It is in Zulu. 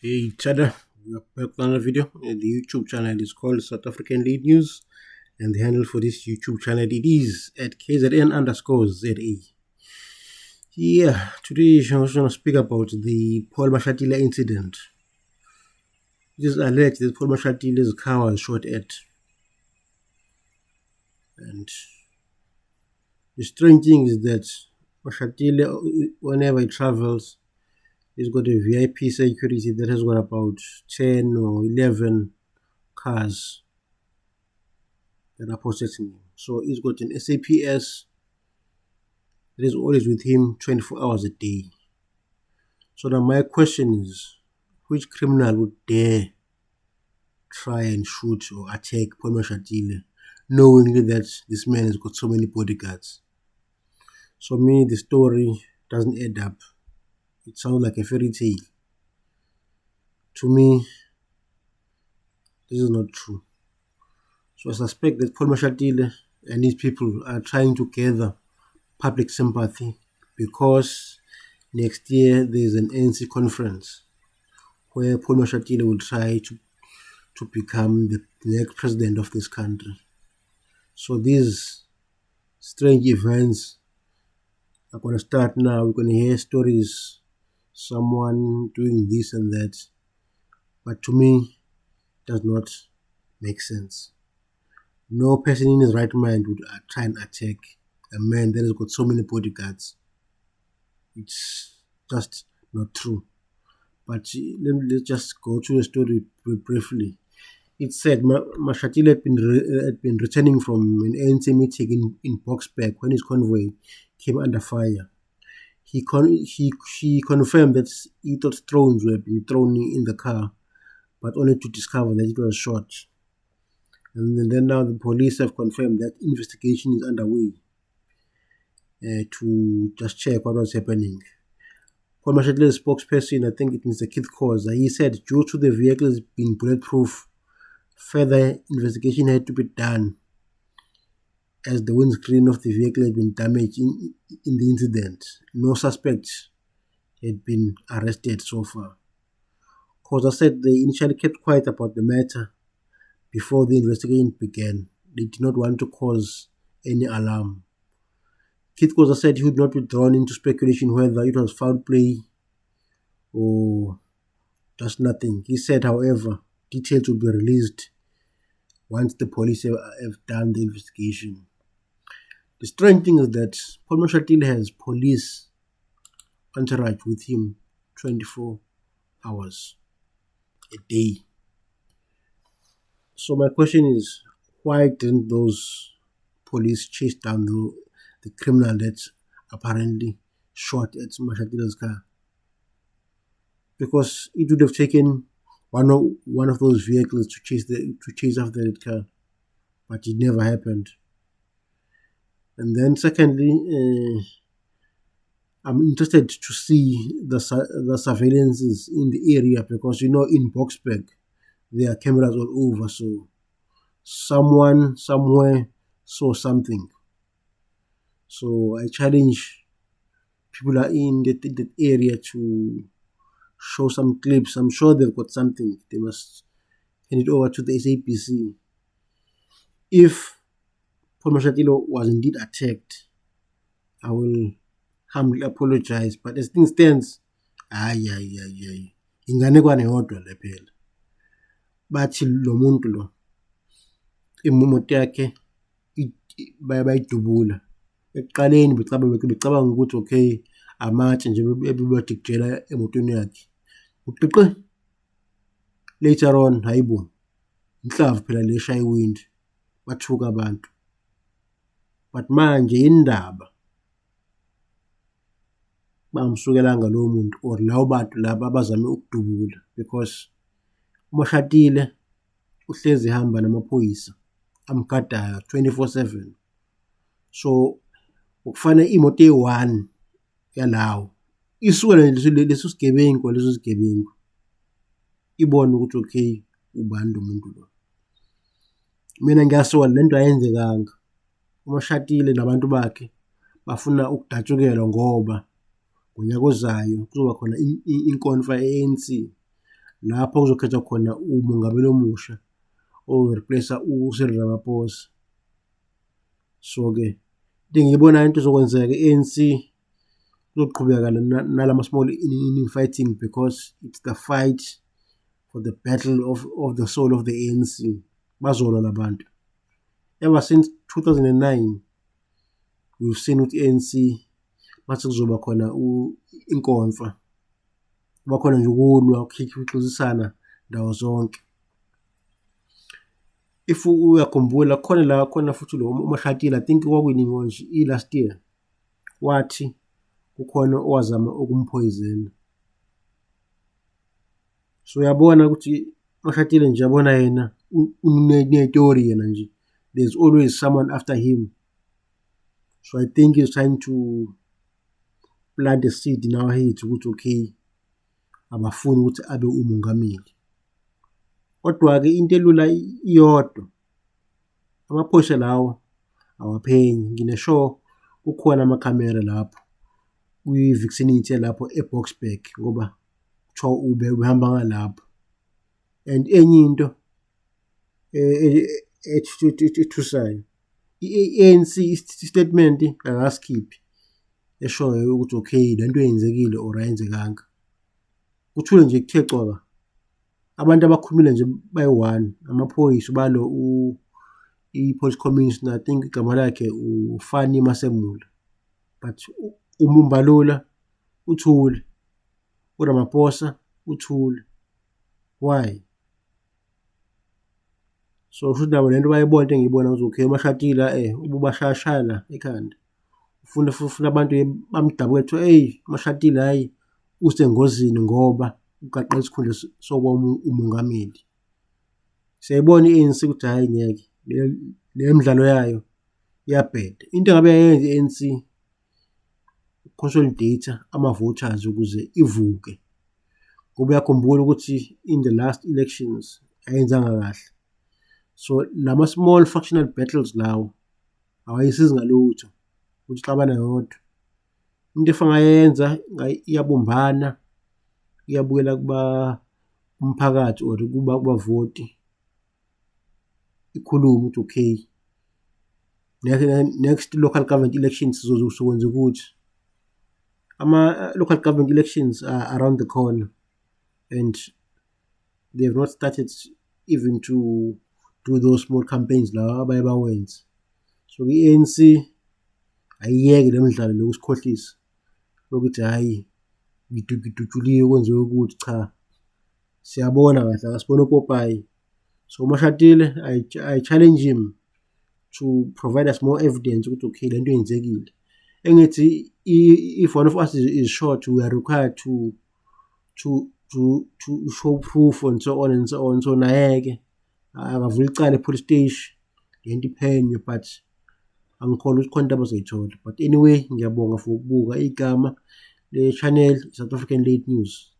Hey, Chada, we are back with another video. The YouTube channel is called South African Lead News, and the handle for this YouTube channel it is at KZN_ZA. Yeah, today I was going to speak about the Paul Mashatile incident. It is alleged that Paul Mashatile's car was shot at, and the strange thing is that Mashatile, whenever he travels, he's got a VIP security that has got about 10 or 11 cars that are processing him. So he's got an SAPS that is always with him 24 hours a day. So now my question is, which criminal would dare try and shoot or attack Paul Mashatile, knowingly that this man has got so many bodyguards? So me, the story doesn't add up. It sounds like a fairy tale. To me, this is not true. So I suspect that Paul Mashatile and his people are trying to gather public sympathy because next year there is an ANC conference where Paul Mashatile will try to become the next president of this country. So these strange events are going to start now. We're going to hear stories, someone doing this and that. But to me, it does not make sense. No person in his right mind would try and attack a man that has got so many bodyguards. It's just not true. But let's just go through the story briefly. It said Mashatile had been returning from an ANC meeting in Boksburg when his convoy came under fire. He confirmed that he thought stones were being thrown in the car, but only to discover that it was shot. And then now the police have confirmed that investigation is underway to just check what was happening. Paul Mashatile's spokesperson, I think it is Keith Khoza, he said due to the vehicles being bulletproof, further investigation had to be done as the windscreen of the vehicle had been damaged in the incident. No suspects had been arrested so far. Khoza said they initially kept quiet about the matter before the investigation began. They did not want to cause any alarm. Keith Khoza said he would not be drawn into speculation whether it was foul play or just nothing. He said, however, details will be released once the police have done the investigation. The strange thing is that Paul Mashatile has police entourage with him 24 hours a day. So my question is, why didn't those police chase down the criminal that apparently shot at Mashatile's car? Because it would have taken one of those vehicles to chase after that car, but it never happened. And then secondly, I'm interested to see the surveillances in the area because in Boksburg there are cameras all over, so someone somewhere saw something. So I challenge people are in that area to show some clips. I'm sure they've got something. They must hand it over to the SAPC. If Paul Mashatile was indeed attacked, I will humbly apologize. But as things stands, inganekwane yodwa le phela. Bathi lo muntu lo imoto yakhe bayidubula. Ekuqaleni becabanga ukuthi okay amatshe nje ebebathi kujela emotweni yakhe. Uqiqe later on hayibo inhlavu phela le shaya iwind bathuka abantu. But manje indaba bamsukelanga lo muntu or lawo bantu laba abazame ukudubula because uMashatile uhlezi ehamba namaphoyisa amgadayo 24/7. So ukufana imoto eyi-1 yalawo isuke leso sigebengu ibone ukuthi okay ubani lo muntu lo. Mina ngiyasola lento ayenzekanga. uMashatile nabantu bakhe bafuna ukudatshukelwa ngoba ngonyaka ozayo kuzoba khona inkonfa ye-ANC lapho kuzokhethwa khona umongameli omusha ozo-replace-a uCyril Ramaphosa. So-ke into engiyibonayo into ezokwenzeka i-ANC izoqhubeka nalama small fighting because it's the fight for the battle of the soul of the ANC. Bazolwa labantu. Ever since 2009 we've seen ukuthi i-ANC mase kuzoba khona inkomfa kuba khona nje ukulwa ukuxoxisana ndawo zonke. If uyakhumbula khona futhi lo uMashatile, I think kwakunini nje i-last year wathi kukhona owazama ukumphoyizena. So uyabona ukuthi Mashatile nje yabona yena unetori yena nje, there's always someone after him. So I think he's trying to plant a seed in our heads ukuthi okay abafuni ukuthi abe umongameli. Kodwa-ke into elula iyodwa, amaphoyisa lawo awaphenyi. Ngine-sure kukhona amakhamera lapho kwi-vicinity yalapho e-Boksburg ngoba kuthiwa ubehamba ngalapho. And enye into ethusayo, i-ANC i-statement akasikhiphi eshoyo ukuthi okay lento yenzekile or ayenzekanga. Kuthule nje kuthe cwaka. Abantu abakhulumile nje bayi-one, amaphoyisa balo i-police commissioner, I think igama lakhe uFani Masemula, but uMbalula uthule, uRamaphosa uthule. Why? So futhi nabo lento bayibona into engiyibona ukuthi okay uMashatile ububashayashaya la ekhanda. Ufuna abantu bamdabuke kuthiwa hey Mashatile hayi usengozini ngoba ugaqa isikhundla sokuba umongameli. Siyayibona i-ANC ukuthi hhayi ngeke le midlalo yayo iyabheda. Into engabe yayenza i-ANC consolidate ama-voters ukuze ivuke, ngoba uyakhumbula ukuthi in the last elections ayenzanga kahle. So lama small factional battles lawo awayisizi ngalutho ukuthi xabana yodwa. Into efangayenza iyabumbana, iyabuyela kumphakathi or kubavoti, ikhulume ukuthi okay next local government elections sizokwenza ukuthi. Ama-local government elections are around the corner and they have not started even to do those small campaigns la abaye bawenze. So i-ANC ayiyeke le midlalo lokusikhohlisa lokuthi hhayi ngidujuliwe kwenziwe ukuthi cha, siyabona kahle akasibona uPopayi. So uMashatile I challenge him to provide us more evidence ukuthi okay lento yenzekile. Engithi if one of us is short, we are required to show proof and so on and so on. So naye-ke akavula icala e-police station lento iphenywe, but angikholwa ukuthi khona into abazoyithola. But anyway ngiyabonga for ukubuka igama le channel South African Late News.